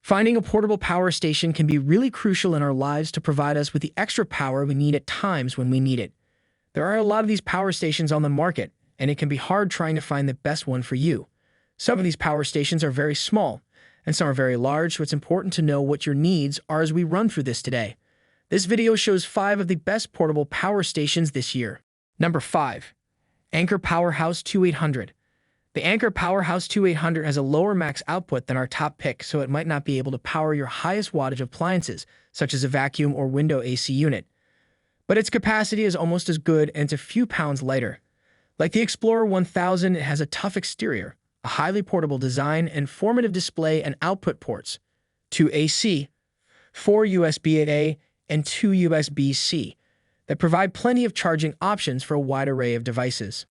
Finding a portable power station can be really crucial in our lives to provide us with the extra power we need at times when we need it. There are a lot of these power stations on the market, and it can be hard trying to find the best one for you. Some of these power stations are very small, and some are very large, so it's important to know what your needs are as we run through this today. This video shows 5 of the best portable power stations this year. Number 5. Anker PowerHouse 2800. The Anker PowerHouse 2800 has a lower max output than our top pick, so it might not be able to power your highest wattage appliances, such as a vacuum or window AC unit. But its capacity is almost as good, and it's a few pounds lighter. Like the Explorer 1000, it has a tough exterior, a highly portable design, informative display, and output ports: 2 AC, 4 USB-A, and 2 USB-C that provide plenty of charging options for a wide array of devices.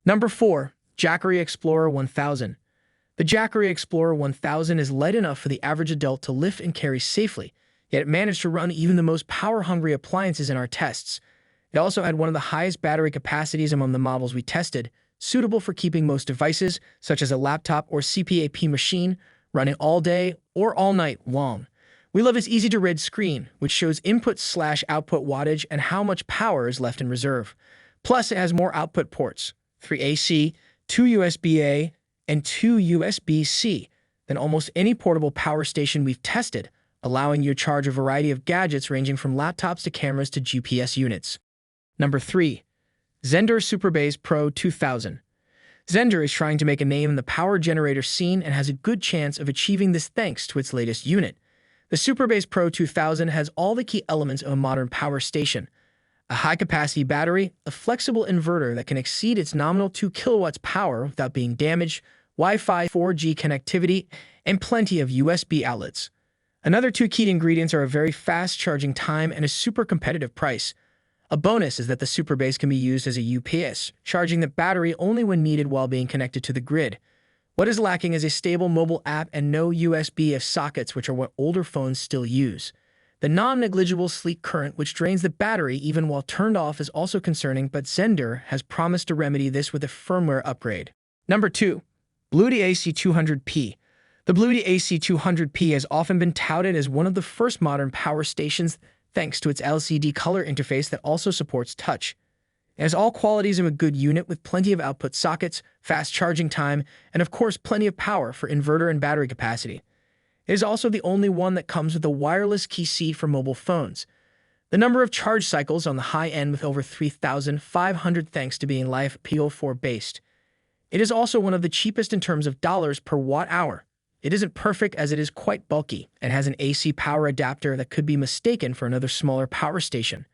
Number 4. Jackery Explorer 1000. The Jackery Explorer 1000 is light enough for the average adult to lift and carry safely, yet it managed to run even the most power-hungry appliances in our tests. It also had one of the highest battery capacities among the models we tested, suitable for keeping most devices, such as a laptop or CPAP machine, running all day or all night long. We love its easy-to-read screen, which shows input/output wattage and how much power is left in reserve. Plus, it has more output ports, 3 AC, 2 USB-A, and 2 USB-C than almost any portable power station we've tested, allowing you to charge a variety of gadgets ranging from laptops to cameras to GPS units. Number 3. Zendure SuperBase Pro 2000. Zendure is trying to make a name in the power generator scene and has a good chance of achieving this thanks to its latest unit. The SuperBase Pro 2000 has all the key elements of a modern power station: a high-capacity battery, a flexible inverter that can exceed its nominal 2 kilowatts power without being damaged, Wi-Fi 4G connectivity, and plenty of USB outlets. Another 2 key ingredients are a very fast charging time and a super competitive price. A bonus is that the SuperBase can be used as a UPS, charging the battery only when needed while being connected to the grid. What is lacking is a stable mobile app and no USB-F sockets, which are what older phones still use. The non-negligible sleek current, which drains the battery even while turned off, is also concerning, but Zendure has promised to remedy this with a firmware upgrade. Number 2. BLUETTI AC200P. The BLUETTI AC200P has often been touted as one of the first modern power stations thanks to its LCD color interface that also supports touch. It has all qualities of a good unit with plenty of output sockets, fast charging time, and of course plenty of power for inverter and battery capacity. It is also the only one that comes with a wireless key seat for mobile phones. The number of charge cycles on the high end with over 3,500 thanks to being LiFePO4 based. It is also one of the cheapest in terms of dollars per watt hour. It isn't perfect as it is quite bulky and has an AC power adapter that could be mistaken for another smaller power station.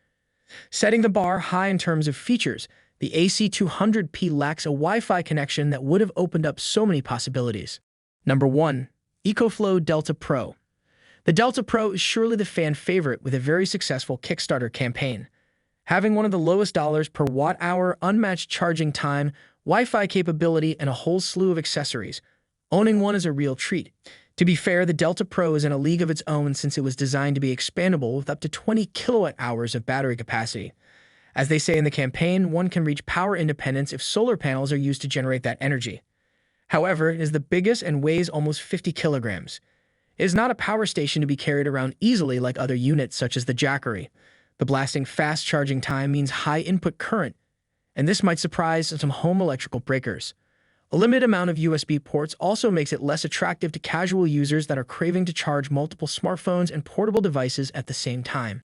Setting the bar high in terms of features, the AC200P lacks a Wi-Fi connection that would have opened up so many possibilities. Number 1. ECOFLOW Delta Pro. The Delta Pro is surely the fan favorite with a very successful Kickstarter campaign. Having one of the lowest dollars per watt hour, unmatched charging time, Wi-Fi capability, and a whole slew of accessories, owning one is a real treat. To be fair, the Delta Pro is in a league of its own since it was designed to be expandable with up to 20 kilowatt hours of battery capacity. As they say in the campaign, one can reach power independence if solar panels are used to generate that energy. However, it is the biggest and weighs almost 50 kilograms. It is not a power station to be carried around easily like other units such as the Jackery. The blasting fast charging time means high input current, and this might surprise some home electrical breakers. A limited amount of USB ports also makes it less attractive to casual users that are craving to charge multiple smartphones and portable devices at the same time.